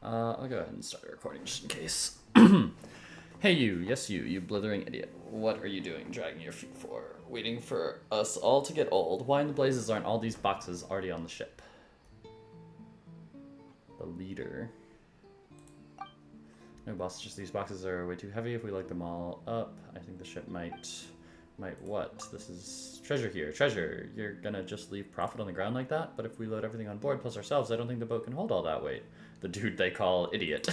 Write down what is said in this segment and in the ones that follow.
I'll go ahead and start recording just in case. Hey you, yes you blithering idiot. What are you doing dragging your feet for? Waiting for us all to get old? Why in the blazes aren't all these boxes already on the ship? The leader. No boss, just these boxes are way too heavy if we load them all up. I think the ship might what? This is treasure here. Treasure. You're gonna just leave profit on the ground like that? But if we load everything on board plus ourselves, I don't think the boat can hold all that weight. The dude they call idiot.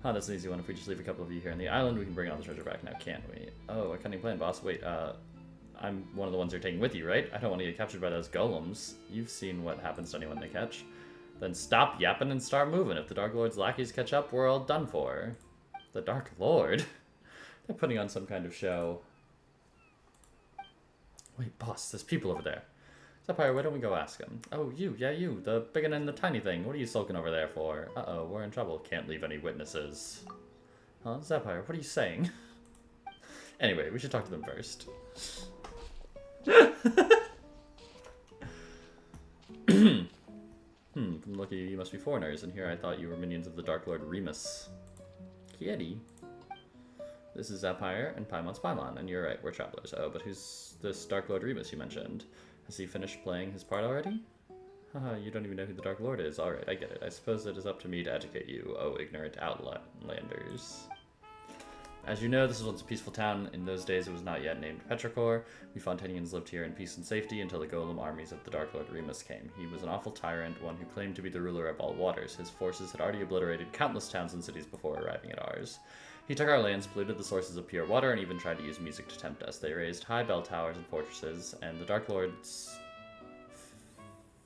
Oh, that's an easy one. If we just leave a couple of you here on the island, we can bring all the treasure back now, can't we? Oh, a cunning plan, boss. Wait, I'm one of the ones you're taking with you, right? I don't want to get captured by those golems. You've seen what happens to anyone they catch. Then stop yapping and start moving. If the Dark Lord's lackeys catch up, we're all done for. The Dark Lord? They're putting on some kind of show. Wait, boss, there's people over there. Sapphire, why don't we go ask him? Oh, you, the big one and the tiny thing. What are you sulking over there for? Uh-oh, we're in trouble. Can't leave any witnesses. Huh, Sapphire, what are you saying? Anyway, we should talk to them first. Lucky you must be foreigners, and here I thought you were minions of the Dark Lord Remus. Kitty. This is Zapire and Paimon's Paimon, and you're right, we're travelers. Oh, but who's this Dark Lord Remus you mentioned? Has he finished playing his part already? Haha, you don't even know who the Dark Lord is. Alright, I get it. I suppose it is up to me to educate you, oh ignorant outlanders. As you know, this was once a peaceful town. In those days, it was not yet named Petrichor. We Fontanians lived here in peace and safety until the golem armies of the Dark Lord Remus came. He was an awful tyrant, one who claimed to be the ruler of all waters. His forces had already obliterated countless towns and cities before arriving at ours. He took our lands, polluted the sources of pure water, and even tried to use music to tempt us. They raised high bell towers and fortresses, and the Dark Lord's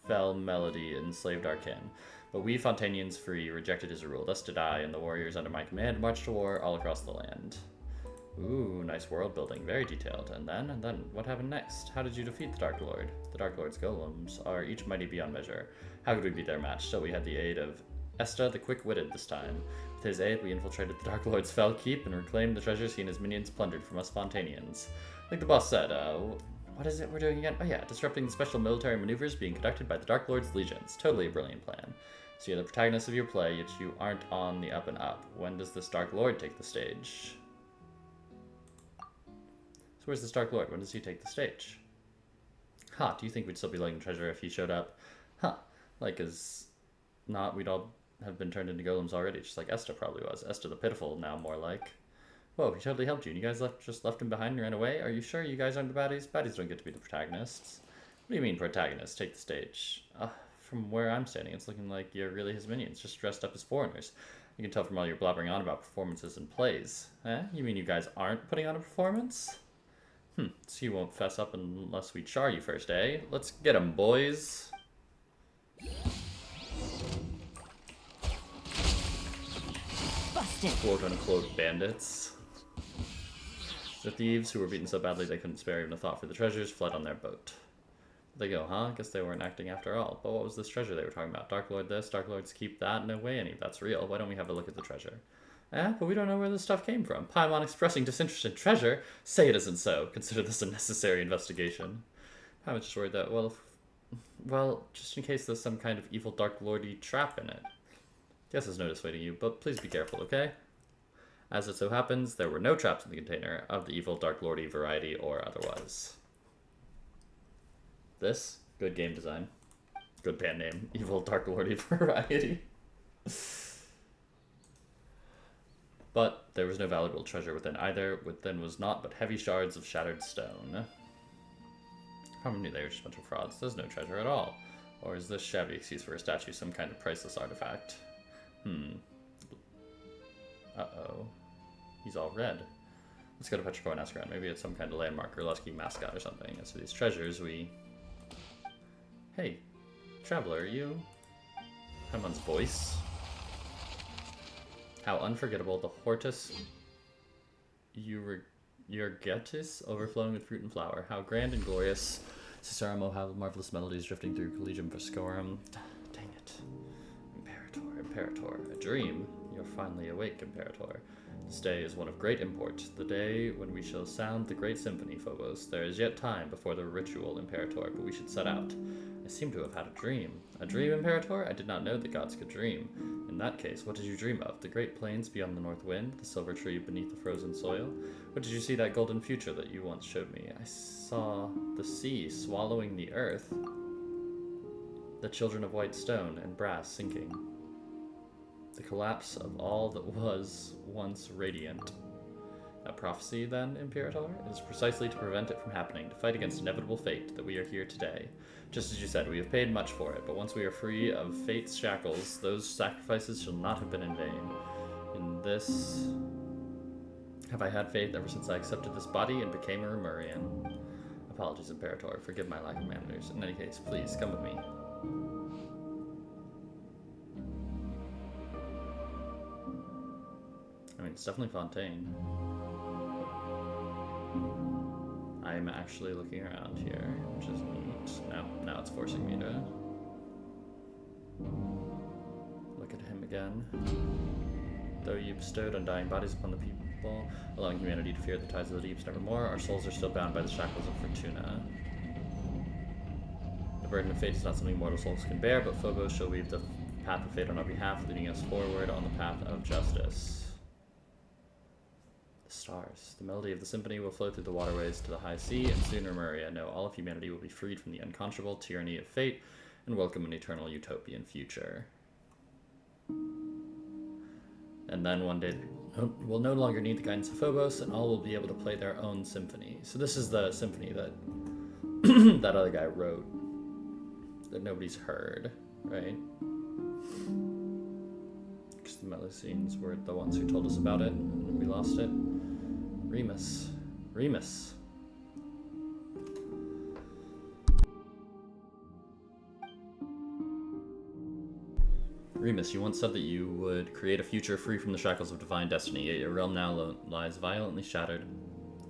fell melody enslaved our kin. But we, Fontanians free, rejected his rule. Thus did I, and the warriors under my command marched to war all across the land. Ooh, nice world building, very detailed. And then, what happened next? How did you defeat the Dark Lord? The Dark Lord's golems are each mighty beyond measure. How could we be their match? Still, we had the aid of Esta, the quick-witted this time. With his aid, we infiltrated the Dark Lord's fell keep and reclaimed the treasures he and his minions plundered from us Fontanians. Like the boss said, what is it we're doing again? Oh yeah, disrupting the special military maneuvers being conducted by the Dark Lord's legions. Totally a brilliant plan. So you're the protagonist of your play, yet you aren't on the up and up. When does this Dark Lord take the stage? So where's this Dark Lord? When does he take the stage? Huh, do you think we'd still be loading treasure if he showed up? Huh, like as not, we'd all have been turned into golems already, just like Esta probably was. Esta the Pitiful, now more like. Whoa, he totally helped you, and you guys just left him behind and ran away? Are you sure you guys aren't the baddies? Baddies don't get to be the protagonists. What do you mean, protagonists? Take the stage. From where I'm standing, it's looking like you're really his minions, just dressed up as foreigners. You can tell from all your blabbering on about performances and plays. Eh? You mean you guys aren't putting on a performance? So you won't fess up unless we char you first, eh? Let's get 'em, boys. Busted. Quote-unquote bandits. The thieves, who were beaten so badly they couldn't spare even a thought for the treasures, fled on their boat. They go, huh? Guess they weren't acting after all. But what was this treasure they were talking about? Dark Lord this, Dark Lord's keep that? No way any of that's real. Why don't we have a look at the treasure? But we don't know where this stuff came from. Paimon expressing disinterest in treasure? Say it isn't so. Consider this a necessary investigation. Paimon's just worried that, well, just in case there's some kind of evil Dark Lordy trap in it. Guess there's no dissuading you, but please be careful, okay? As it so happens, there were no traps in the container of the evil Dark Lordy variety or otherwise. This, good game design. Good band name, evil Dark Lordy variety. But there was no valuable treasure within either. Within was naught but heavy shards of shattered stone. Probably knew they were just a bunch of frauds. There's no treasure at all. Or is this shabby excuse for a statue some kind of priceless artifact? Uh-oh. He's all red. Let's go to Petrichor and ask around. Maybe it's some kind of landmark or Lusky mascot or something. As for these treasures, Hey, traveler, are you? Paimon's voice. How unforgettable the Hortus Urgetis overflowing with fruit and flower. How grand and glorious. Ciceramo, how marvelous melodies drifting through Collegium Vescorum. Dang it. Imperator. A dream? You're finally awake, Imperator. This day is one of great import, the day when we shall sound the great symphony, Phobos. There is yet time before the ritual, Imperator, but we should set out. I seem to have had a dream. A dream, Imperator? I did not know that gods could dream. In that case, what did you dream of? The great plains beyond the north wind, the silver tree beneath the frozen soil? Or did you see that golden future that you once showed me? I saw the sea swallowing the earth, the children of white stone and brass sinking. The collapse of all that was once radiant. A prophecy, then, Imperator? It is precisely to prevent it from happening, to fight against inevitable fate, that we are here today. Just as you said, we have paid much for it, but once we are free of fate's shackles, those sacrifices shall not have been in vain. In this have I had faith ever since I accepted this body and became a Remurian. Apologies, Imperator. Forgive my lack of manners. In any case, please, come with me. I mean, it's definitely Fontaine. I'm actually looking around here, which is neat. No, now it's forcing me to look at him again. Though you bestowed undying bodies upon the people, allowing humanity to fear the tides of the deeps nevermore, our souls are still bound by the shackles of Fortuna. The burden of fate is not something mortal souls can bear, but Phobos shall weave the path of fate on our behalf, leading us forward on the path of justice. Stars. The melody of the symphony will flow through the waterways to the high sea, and soon Remuria, no, all of humanity will be freed from the unconscionable tyranny of fate and welcome an eternal utopian future. And then one day we'll no longer need the guidance of Phobos, and all will be able to play their own symphony. So this is the symphony that that other guy wrote that nobody's heard, right? Because the Melusines were the ones who told us about it, and we lost it. Remus. Remus. Remus, you once said that you would create a future free from the shackles of divine destiny, yet your realm now lies violently shattered,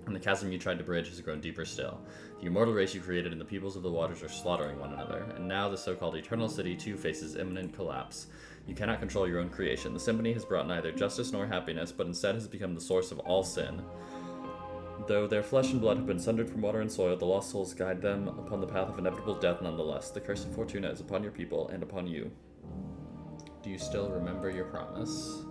and the chasm you tried to bridge has grown deeper still. The immortal race you created and the peoples of the waters are slaughtering one another, and now the so-called Eternal City too faces imminent collapse. You cannot control your own creation. The symphony has brought neither justice nor happiness, but instead has become the source of all sin. Though their flesh and blood have been sundered from water and soil, the lost souls guide them upon the path of inevitable death nonetheless. The curse of Fortuna is upon your people and upon you. Do you still remember your promise?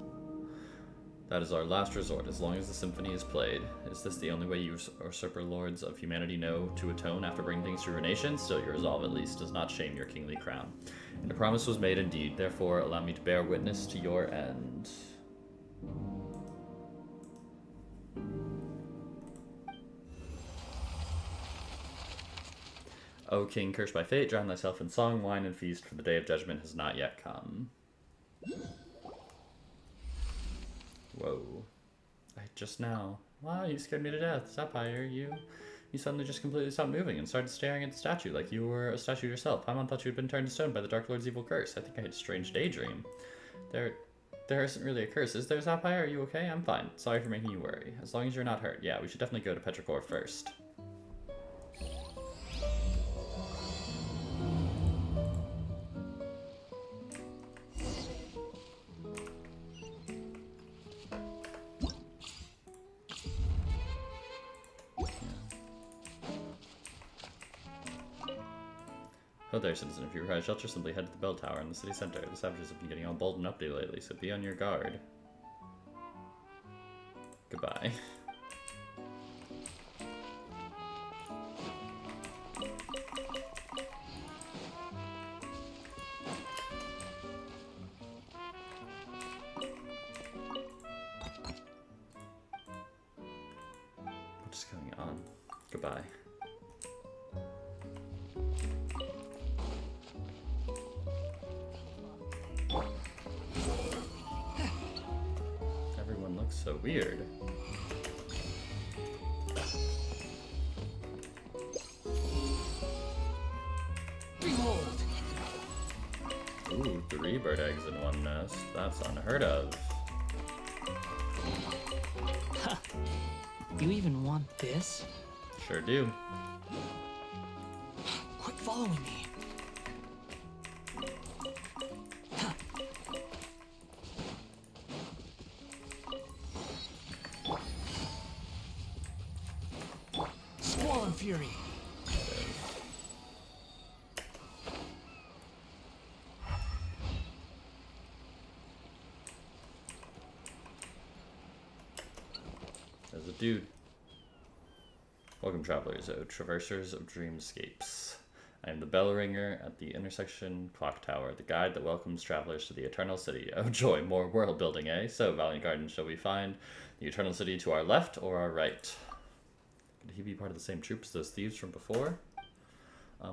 That is our last resort, as long as the symphony is played. Is this the only way you usurper lords of humanity know to atone after bringing things to your nation? Still, your resolve, at least, does not shame your kingly crown. And a promise was made indeed, therefore allow me to bear witness to your end. O king, cursed by fate, drown thyself in song, wine, and feast, for the day of judgment has not yet come. Whoa. Just now. Wow, you scared me to death. Sapphire, you suddenly just completely stopped moving and started staring at the statue like you were a statue yourself. Paimon thought you had been turned to stone by the Dark Lord's evil curse. I think I had a strange daydream. There isn't really a curse, is there, Sapphire? Are you okay? I'm fine. Sorry for making you worry. As long as you're not hurt. Yeah, we should definitely go to Petrichor first. Oh there, citizen. If you require shelter, simply head to the bell tower in the city center. The savages have been getting all bold and uppity lately, so be on your guard. Goodbye. What's going on? Goodbye. So weird. Behold. Ooh, 3 bird eggs in one nest. That's unheard of. Huh. You even want this? Sure do. Quit following me. Fury. dude. Welcome, travelers, traversers of dreamscapes. I am the bell ringer at the intersection clock tower, the guide that welcomes travelers to the eternal city. Oh joy, more world building, eh? So, Valiant Garden, shall we find the eternal city to our left or our right? Could he be part of the same troop as those thieves from before?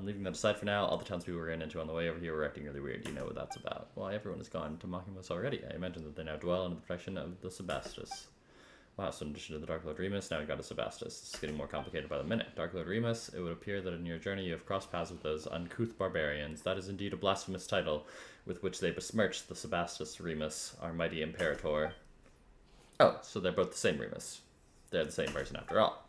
Leaving that aside for now, all the townspeople we ran into on the way over here were acting really weird. Do you know what that's about? Why, everyone has gone to mocking us already. I imagine that they now dwell under the protection of the Sebastus. Wow, so in addition to the Dark Lord Remus, now we've got a Sebastus. This is getting more complicated by the minute. Dark Lord Remus, it would appear that in your journey you have crossed paths with those uncouth barbarians. That is indeed a blasphemous title with which they besmirch the Sebastus Remus, our mighty Imperator. Oh, so they're both the same Remus. They're the same person after all.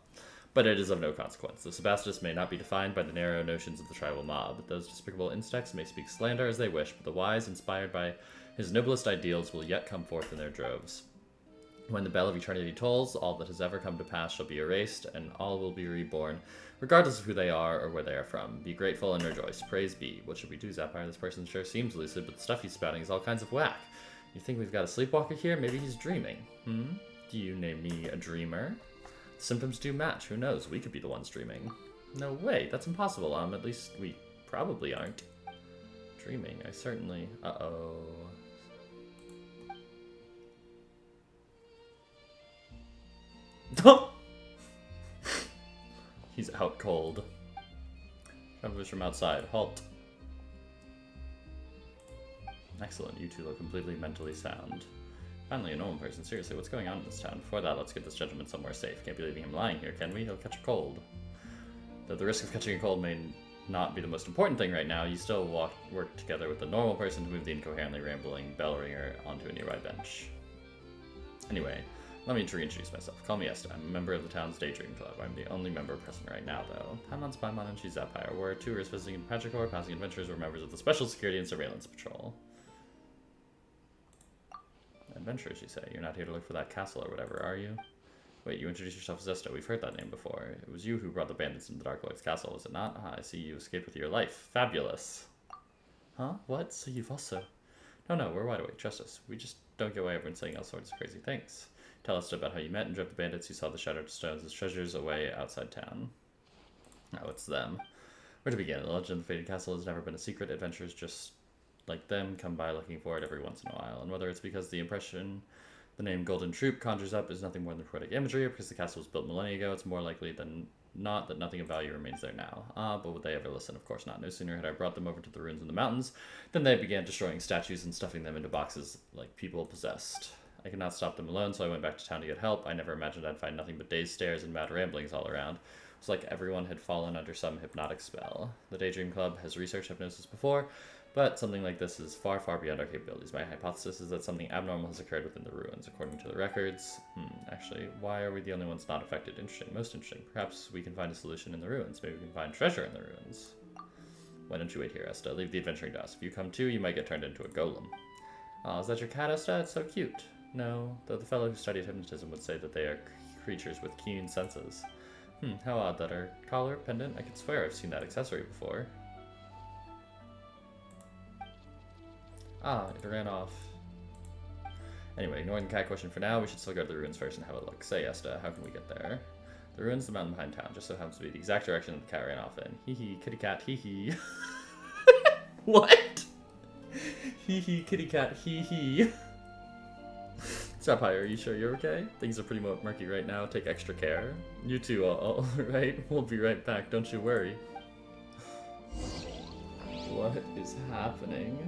But it is of no consequence. The Sebastus may not be defined by the narrow notions of the tribal mob. Those despicable insects may speak slander as they wish, but the wise, inspired by his noblest ideals, will yet come forth in their droves. When the bell of eternity tolls, all that has ever come to pass shall be erased, and all will be reborn, regardless of who they are or where they are from. Be grateful and rejoice. Praise be. What should we do, Zappire? This person sure seems lucid, but the stuff he's spouting is all kinds of whack. You think we've got a sleepwalker here? Maybe he's dreaming. Do you name me a dreamer? Symptoms do match. Who knows? We could be the ones dreaming. No way. That's impossible. At least we probably aren't. Dreaming. I certainly... Uh-oh. He's out cold. Travelers from outside. Halt. Excellent. You two look completely mentally sound. Finally, a normal person. Seriously, what's going on in this town? Before that, let's get this gentleman somewhere safe. Can't be leaving him lying here, can we? He'll catch a cold. Though the risk of catching a cold may not be the most important thing right now, you still work together with the normal person to move the incoherently rambling bell ringer onto a nearby bench. Anyway, let me reintroduce myself. Call me Esther. I'm a member of the town's Daydream Club. I'm the only member present right now, though. Paimon's Paimon and she's Zappire. We're tourists visiting Petrichor, passing adventurers, we're members of the Special Security and Surveillance Patrol. Adventurers, you say? You're not here to look for that castle or whatever, are you? Wait, you introduced yourself as Esta. We've heard that name before. It was you who brought the bandits into the Dark Lord's castle, was it not? Ah, I see you escaped with your life. Fabulous. Huh? What? So you've also... No, we're wide awake. Trust us. We just don't get away everyone saying all sorts of crazy things. Tell us about how you met and drove the bandits who saw the shattered stones as treasures away outside town. Oh, it's them. Where to begin? The legend of the Faded Castle has never been a secret. Adventurers just... like them, come by looking for it every once in a while, and whether it's because the impression the name Golden Troop conjures up is nothing more than poetic imagery, or because the castle was built millennia ago, it's more likely than not that nothing of value remains there now. But would they ever listen? Of course not. No sooner had I brought them over to the ruins in the mountains than they began destroying statues and stuffing them into boxes like people possessed. I could not stop them alone, so I went back to town to get help. I never imagined I'd find nothing but dazed stares and mad ramblings all around. It was like everyone had fallen under some hypnotic spell. The Daydream Club has researched hypnosis before, but something like this is far, far beyond our capabilities. My hypothesis is that something abnormal has occurred within the ruins, according to the records. Actually, why are we the only ones not affected? Interesting, most interesting. Perhaps we can find a solution in the ruins. Maybe we can find treasure in the ruins. Why don't you wait here, Esta? Leave the adventuring to us. If you come too, you might get turned into a golem. Is that your cat, Esta? It's so cute. No, though the fellow who studied hypnotism would say that they are creatures with keen senses. How odd that our collar, pendant, I could swear I've seen that accessory before. It ran off. Anyway, ignoring the cat question for now, we should still go to the ruins first and have a look. Say, Esta, how can we get there? The ruins, the mountain behind town, just so happens to be the exact direction that the cat ran off in. Hee kitty cat, hee. What? Hee kitty cat, hee. Zappire, are you sure you're okay? Things are pretty murky right now. Take extra care. You too, all right? We'll be right back. Don't you worry. What is happening?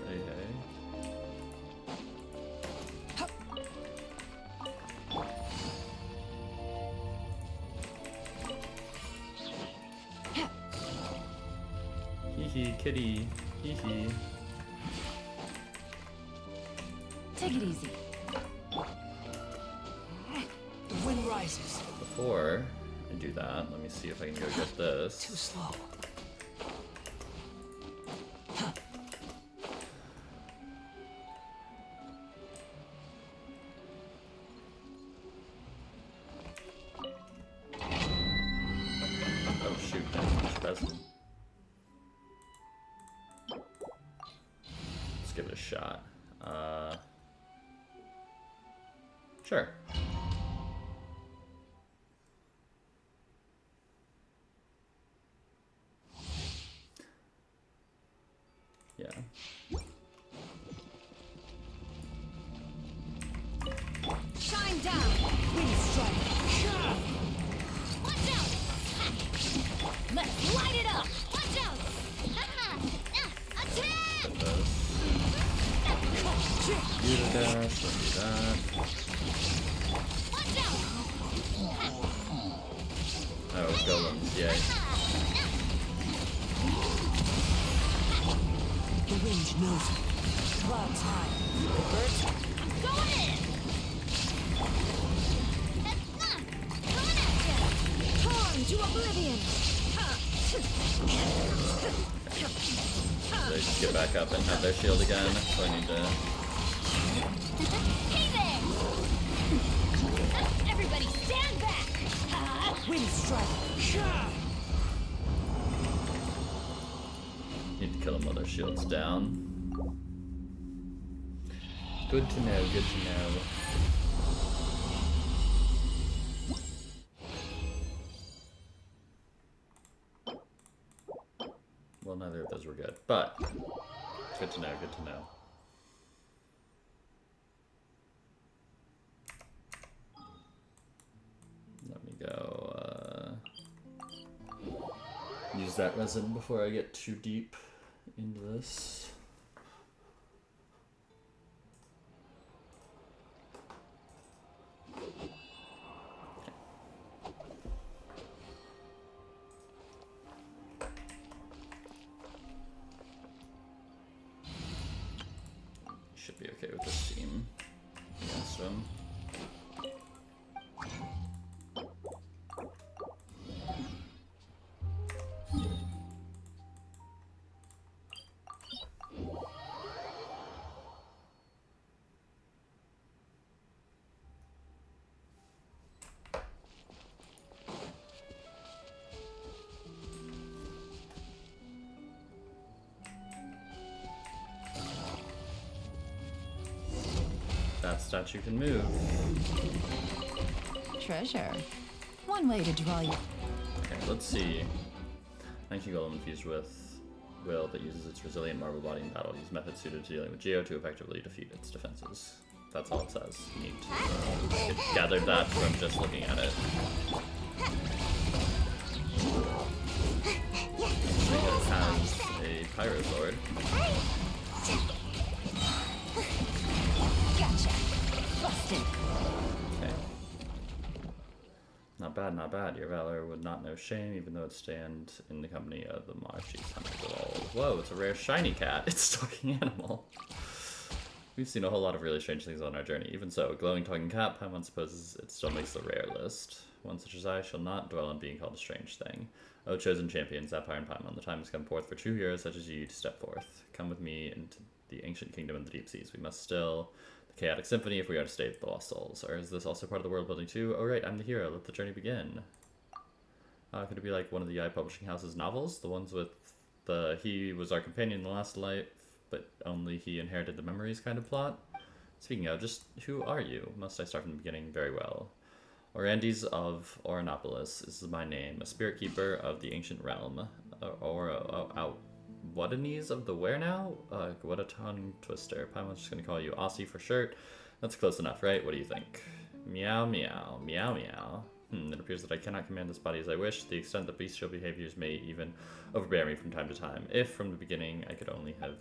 Hey. Hee kitty. Hee. Take it easy. The wind rises. Before I do that, let me see if I can go get this. Too slow. Oh shoot, that's best. Let's give it a shot. Sure. Yeah. Shine down! Wind strike! Watch out! Let's light it up! Watch out! Attack! You do dash, don't do that. Watch out! Oh, golems, yay. The range knows it. Clouds high. The birds. I'm going in! Coming at ya! Torn to oblivion! They just get back up and have their shield again, so I need to... Hey there! Everybody stand back! Wind strike! Need to kill them while their shield's down. Good to know, good to know. Well, neither of those were good, but good to know, good to know. Let me go, use that resin before I get too deep into this. Should be okay with this team against them. That statue can move. Treasure. One way to draw you. Okay, let's see. 19 Golem infused with will that uses its resilient marble body in battle. Use methods suited to dealing with Geo to effectively defeat its defenses. That's all it says. Neat. I gathered that from just looking at it. It has a Pyro Sword. Gotcha. Busted. Okay. Not bad, not bad. Your valor would not know shame, even though it stand in the company of the marshy hunters of all. Whoa, it's a rare shiny cat. It's a talking animal. We've seen a whole lot of really strange things on our journey. Even so, a glowing talking cat, Paimon supposes it still makes the rare list. One such as I shall not dwell on being called a strange thing. O chosen champions, Zappire and Paimon, the time has come forth for true heroes such as you to step forth. Come with me into the ancient kingdom and the deep seas. We must still the chaotic symphony if we are to save the lost souls. Or is this also part of the world building too? Oh right, I'm the hero. Let the journey begin. Could it be like one of the publishing house's novels? The ones with the he was our companion in the last life, but only he inherited the memories kind of plot? Speaking of, just who are you? Must I start from the beginning? Very well. Orandes of Oranopolis is my name, a spirit keeper of the ancient realm. Whatanese of the where now? What a tongue twister. Paimon's just gonna call you Aussie for shirt. That's close enough, right? What do you think? Meow meow, meow meow. It appears that I cannot command this body as I wish, to the extent that bestial behaviors may even overbear me from time to time. If, from the beginning, I could only have...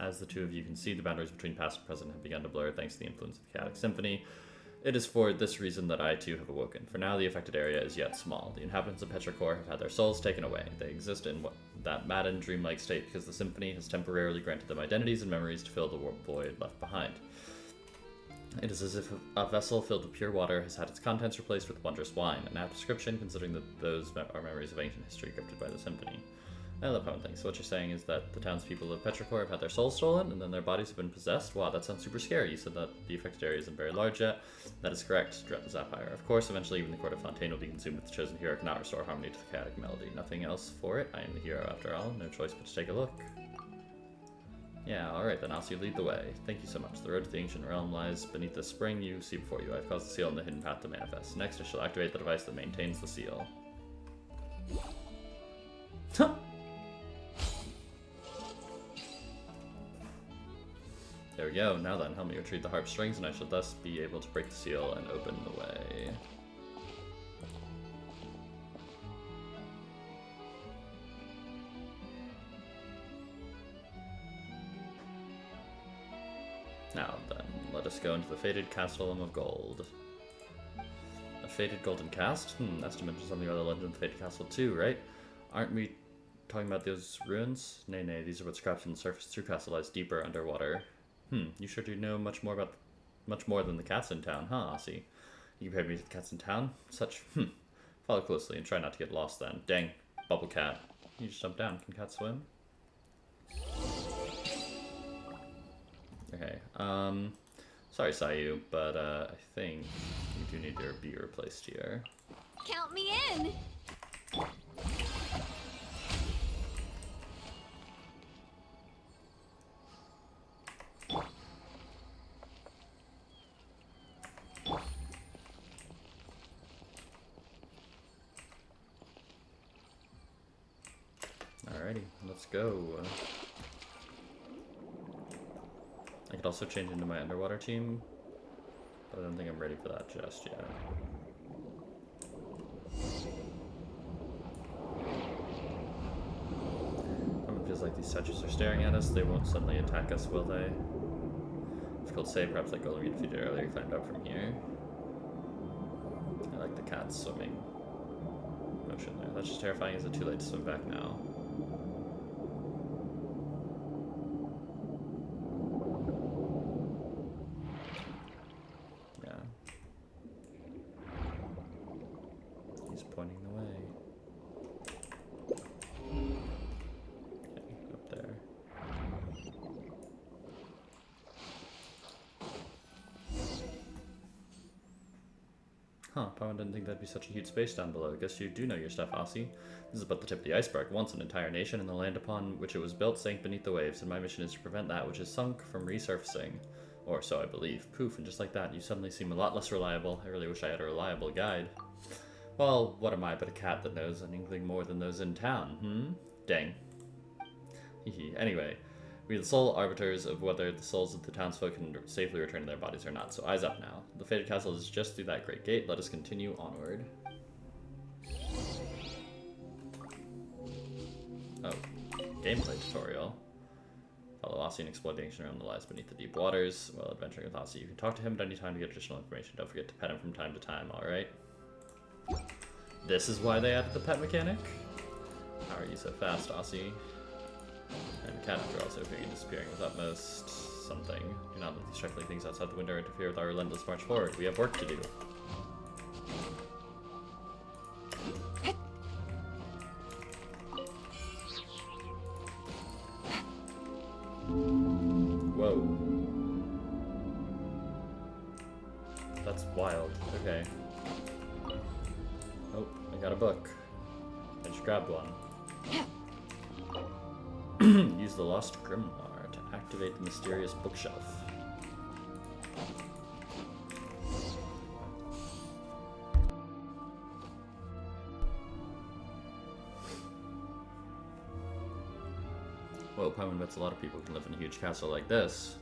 as the two of you can see, the boundaries between past and present have begun to blur thanks to the influence of the chaotic symphony. It is for this reason that I too have awoken. For now, the affected area is yet small. The inhabitants of Petrichor have had their souls taken away. They exist in that maddened, dreamlike state because the symphony has temporarily granted them identities and memories to fill the void left behind. It is as if a vessel filled with pure water has had its contents replaced with wondrous wine, an apt description considering that those are memories of ancient history gifted by the symphony. I love how things. So what you're saying is that the townspeople of Petrichor have had their souls stolen, and then their bodies have been possessed? Wow, that sounds super scary. You said that the affected area isn't very large yet. That is correct, Dread the Zappire. Of course, eventually even the Court of Fontaine will be consumed, but the chosen hero cannot restore harmony to the chaotic melody. Nothing else for it. I am the hero after all. No choice but to take a look. Yeah, alright then, I'll lead the way. Thank you so much. The road to the ancient realm lies beneath the spring you see before you. I've caused the seal in the hidden path to manifest. Next, I shall activate the device that maintains the seal. There we go. Now then, help me retrieve the harp strings, and I shall thus be able to break the seal and open the way. Now then, let us go into the fated Castle of Gold. A fated golden cast? That's to mention something about the legend of the fated castle too, right? Aren't we talking about those ruins? Nay, nay, these are but scraps from the surface. True castle lies deeper underwater. You sure do know much more than the cats in town, huh, Aussie? You compared me to the cats in town? Such, Follow closely and try not to get lost then. Dang, bubble cat. You just jump down. Can cats swim? Okay, sorry, Sayu, but, I think you do need to be replaced here. Count me in! Alrighty, let's go. I could also change into my underwater team, but I don't think I'm ready for that just yet. It feels like these statues are staring at us. They won't suddenly attack us, will they? Difficult to say, perhaps like Golem we defeated earlier climbed up from here. I like the cat's swimming motion there. That's just terrifying. Is it too late to swim back now? Huh, Paimon didn't think that'd be such a huge space down below. Guess you do know your stuff, Aussie. This is but the tip of the iceberg. Once an entire nation and the land upon which it was built sank beneath the waves, and my mission is to prevent that which is sunk from resurfacing. Or so I believe. Poof, and just like that, you suddenly seem a lot less reliable. I really wish I had a reliable guide. Well, what am I but a cat that knows an inkling more than those in town, Dang. Anyway, we are the sole arbiters of whether the souls of the townsfolk can safely return to their bodies or not, so eyes up now. The fated castle is just through that great gate. Let us continue onward. Oh, gameplay tutorial. Follow Aussie and explore the ancient realm that lies beneath the deep waters. While adventuring with Aussie, you can talk to him at any time to get additional information. Don't forget to pet him from time to time, alright? This is why they added the pet mechanic? How are you so fast, Aussie? And cat after all, so if you're disappearing with utmost something. Do not let these trifling things outside the window interfere with our relentless march forward. We have work to do. Whoa. That's wild. Okay. Oh, I got a book. I just grabbed one. Use the Lost Grimoire to activate the mysterious bookshelf. Whoa, Paimon bets a lot of people can live in a huge castle like this.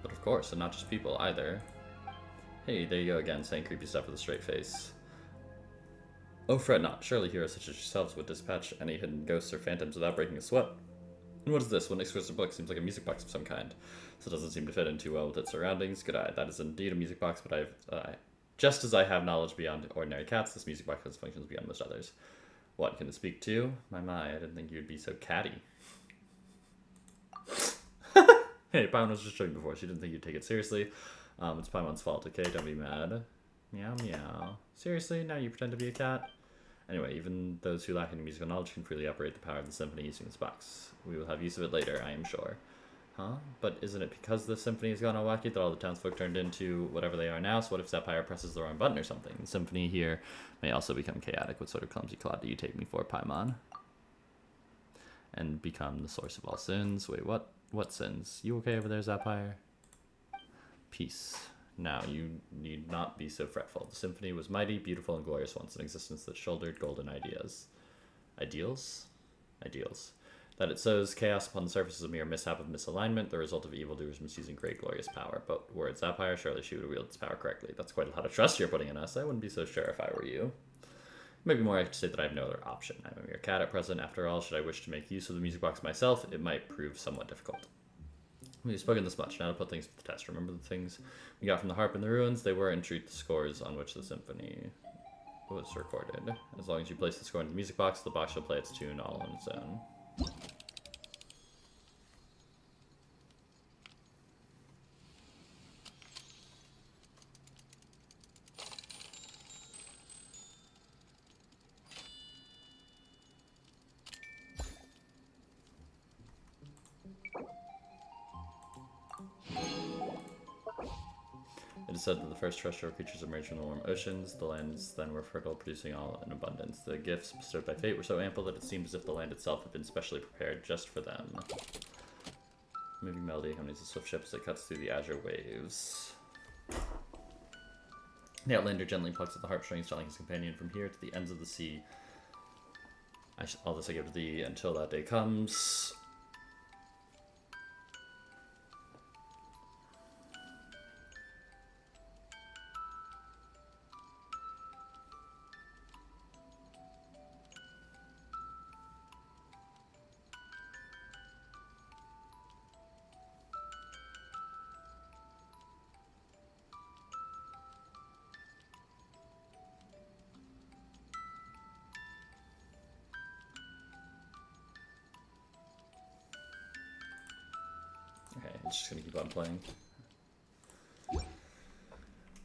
But of course, and not just people either. Hey, there you go again, saying creepy stuff with a straight face. Oh, fret not. Surely heroes such as yourselves would dispatch any hidden ghosts or phantoms without breaking a sweat. And what is this? One exquisite book seems like a music box of some kind. So it doesn't seem to fit in too well with its surroundings. Good eye. That is indeed a music box, but just as I have knowledge beyond ordinary cats, this music box has functions beyond most others. What, can it speak to? My, I didn't think you'd be so catty. Hey, Paimon was just joking before. She didn't think you'd take it seriously. It's Paimon's fault, okay? Don't be mad. Meow, meow. Seriously? Now you pretend to be a cat? Anyway, even those who lack any musical knowledge can freely operate the power of the symphony using this box. We will have use of it later, I am sure. Huh? But isn't it because the symphony has gone all wacky that all the townsfolk turned into whatever they are now? So what if Sapphire presses the wrong button or something? The symphony here may also become chaotic. What sort of clumsy clod do you take me for, Paimon? and become the source of all sins. Wait, what? What sins? You okay over there, Zapire? Peace. Now, you need not be so fretful. The symphony was mighty, beautiful, and glorious once, an existence that shouldered golden ideas. Ideals? Ideals. That it sows chaos upon the surface is a mere mishap of misalignment, the result of evildoers misusing great glorious power. But were it Zapire, surely she would wield its power correctly. That's quite a lot of trust you're putting in us. I wouldn't be so sure if I were you. Maybe more accurate to say that I have no other option. I'm a mere cat at present. After all, should I wish to make use of the music box myself, it might prove somewhat difficult. We've spoken this much, now to put things to the test. Remember the things we got from the harp in the ruins? They were, in truth, the scores on which the symphony was recorded. As long as you place the score into the music box, the box will play its tune all on its own. It is said that the first terrestrial creatures emerged from the warm oceans. The lands then were fertile, producing all in abundance. The gifts bestowed by fate were so ample that it seemed as if the land itself had been specially prepared just for them. Moving melody accompanies the swift ship as it cuts through the azure waves. The Outlander gently plucks at the harp strings, telling his companion, from here to the ends of the sea. All this I give to thee until that day comes. Okay, it's just gonna keep on playing.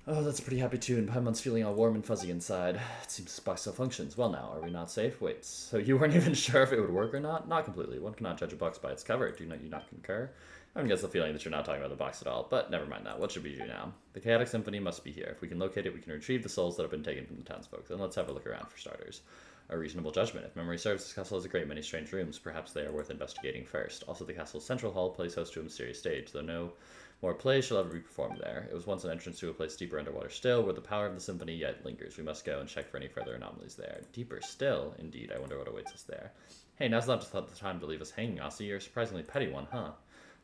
Oh, that's a pretty happy tune. Paimon's feeling all warm and fuzzy inside. It seems this box still functions. Well now, are we not safe? Wait, so you weren't even sure if it would work or not? Not completely. One cannot judge a box by its cover. Do you not concur? I don't get the feeling that you're not talking about the box at all, but never mind that. What should we do now? The Chaotic Symphony must be here. If we can locate it, we can retrieve the souls that have been taken from the townsfolk. Then let's have a look around for starters. A reasonable judgment. If memory serves, this castle has a great many strange rooms. Perhaps they are worth investigating first. Also, the castle's central hall plays host to a mysterious stage, though no more plays shall ever be performed there. It was once an entrance to a place deeper underwater still, where the power of the symphony yet lingers. We must go and check for any further anomalies there. Deeper still? Indeed, I wonder what awaits us there. Hey, now's not just the time to leave us hanging, Aussie. You're a surprisingly petty one, huh?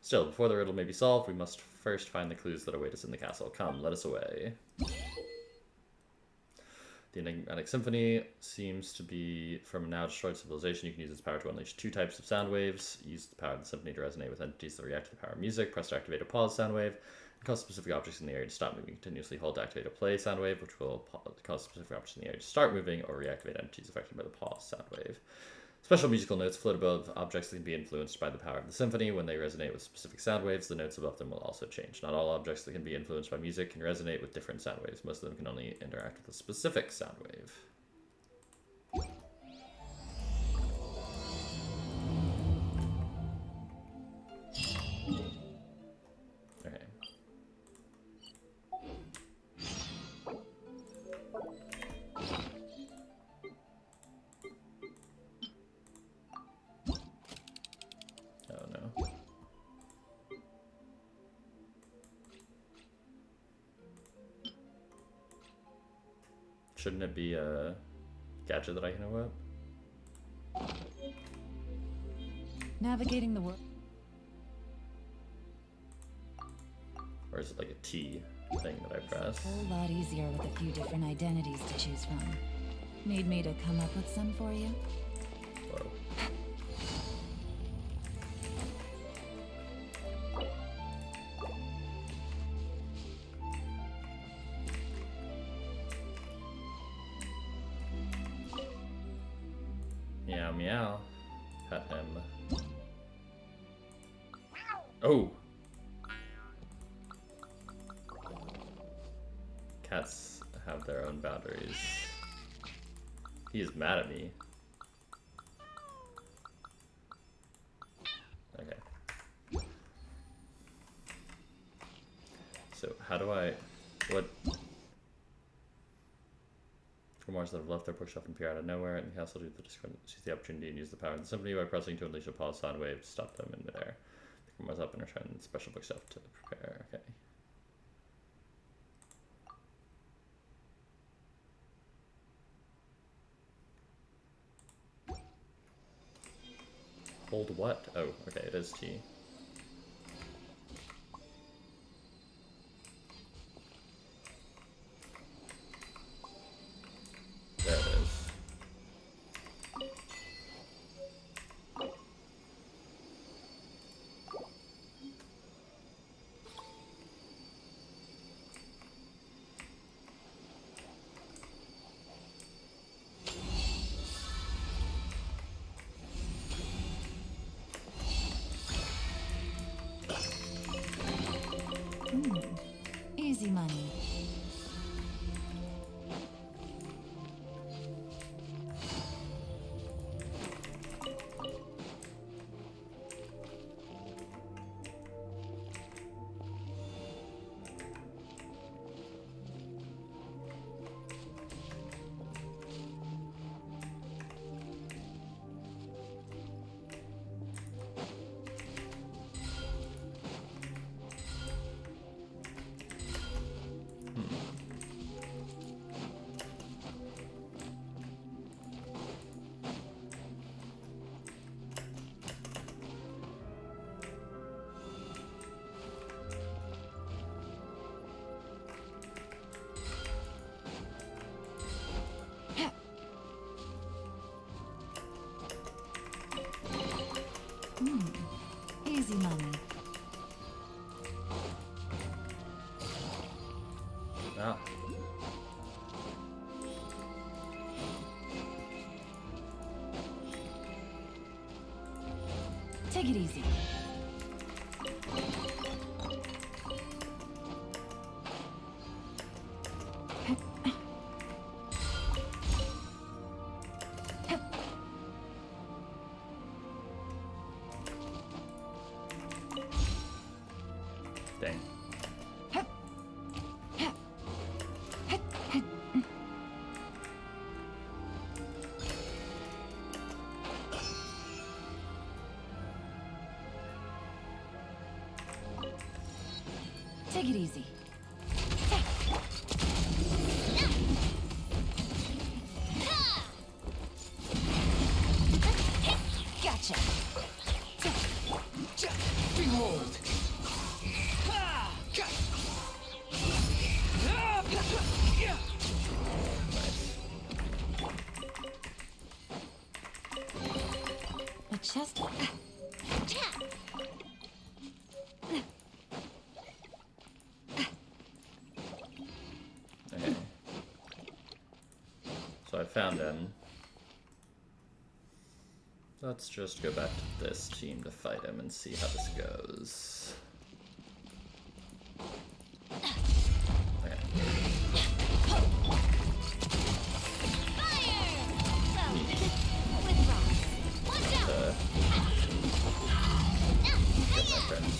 Still, before the riddle may be solved, we must first find the clues that await us in the castle. Come, let us away. The enigmatic symphony seems to be from a now destroyed civilization. You can use its power to unleash two types of sound waves. Use the power of the symphony to resonate with entities that react to the power of music. Press to activate a pause sound wave. And cause specific objects in the area to stop moving. Continuously hold to activate a play sound wave, which will cause specific objects in the area to start moving or reactivate entities affected by the pause sound wave. Special musical notes float above objects that can be influenced by the power of the symphony. When they resonate with specific sound waves, the notes above them will also change. Not all objects that can be influenced by music can resonate with different sound waves. Most of them can only interact with a specific sound wave. Okay. Oh no. Shouldn't it be a gadget that I can equip? Navigating the world. Or is it like a T thing that I press? A whole lot easier with a few different identities to choose from. Need me to come up with some for you? Whoa. Meow meow. Pet him. Oh! Cats have their own boundaries. He is mad at me. Okay. So how do I... What... For Grimoires that have left their bookshelf and appear out of nowhere in the castle due to seize the opportunity and use the power of the symphony by pressing to unleash a pause sound wave to stop them in midair. The Grimoires up and return the special bookshelf to prepare. Okay. Hold what? Oh, okay, it is T. There it is. Easy money. Easy money. Ah. Take it easy. Dang. Take it easy. Gotcha. Behold! A chest. Okay. So I found him. Let's just go back to this team to fight him and see how this goes. Okay. Get my friends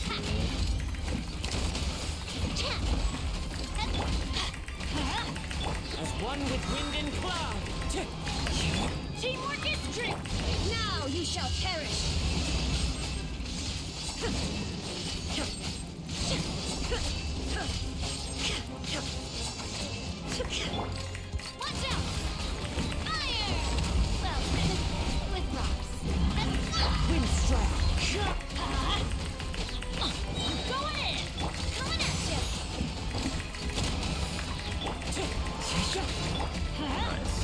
As one with wind and cloud! Teamwork is strength. Now you shall perish. Watch out! Fire! Well, with rocks. Wind strike! Going in! Coming at you! nice.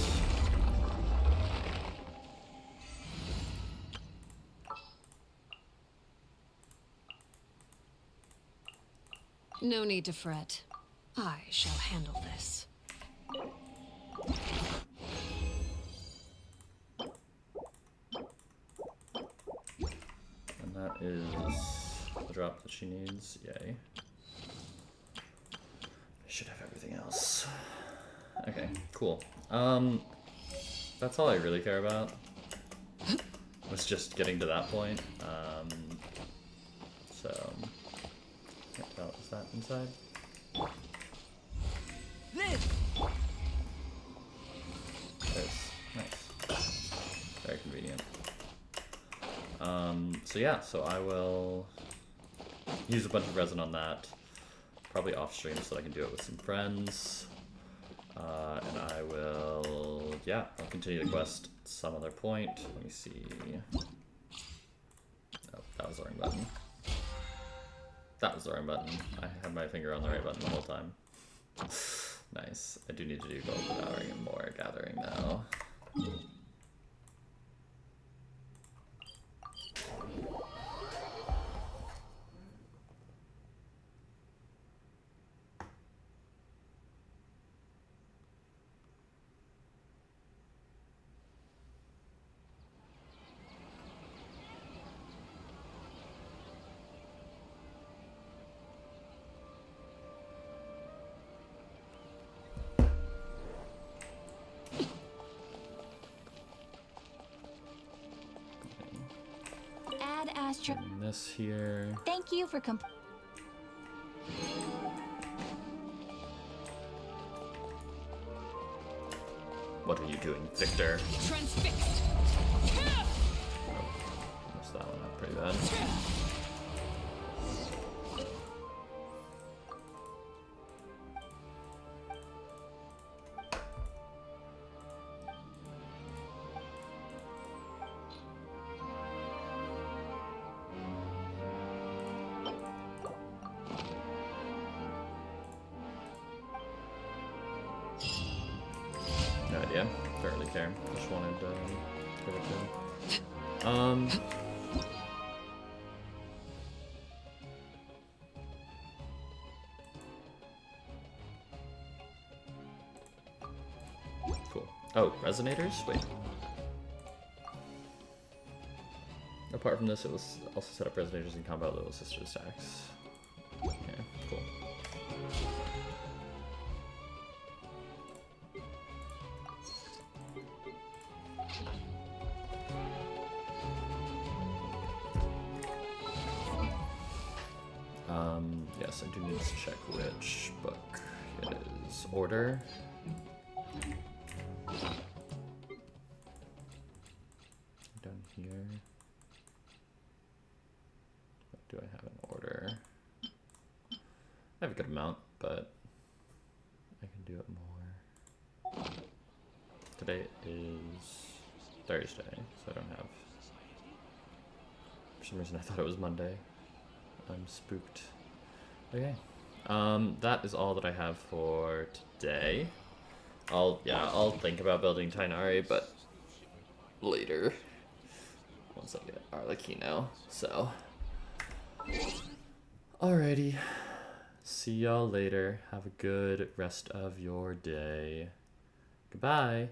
No need to fret. I shall handle this. And that is the drop that she needs. Yay. I should have everything else. Okay, cool. That's all I really care about. Was just getting to that point. So can't tell, is that inside? Live! So yeah, so I will use a bunch of resin on that, probably off stream so that I can do it with some friends. And I will, yeah, I'll continue the quest at some other point. Let me see. Oh, that was the wrong button. That was the wrong button. I had my finger on the right button the whole time. Nice. I do need to do gold devouring and more gathering now. Add Astro. Doing this here. Thank you for What are you doing, Victor? Transfixed. Messed that one up pretty bad. No idea. Don't really care. Just wanted to give it to him. Cool. Oh, resonators? Wait. Apart from this, it was also set up resonators in combat little sister stacks. Okay, cool. Yes, I do need to check which book it is. Order. Done here. What do I have in order? I have a good amount, but I can do it more. Today is Thursday, so I don't have. For some reason I thought it was Monday. I'm spooked. Okay. That is all that I have for today. I'll think about building Tainari, but later. Once I get Arlecchino. So. Alrighty. See y'all later. Have a good rest of your day. Goodbye.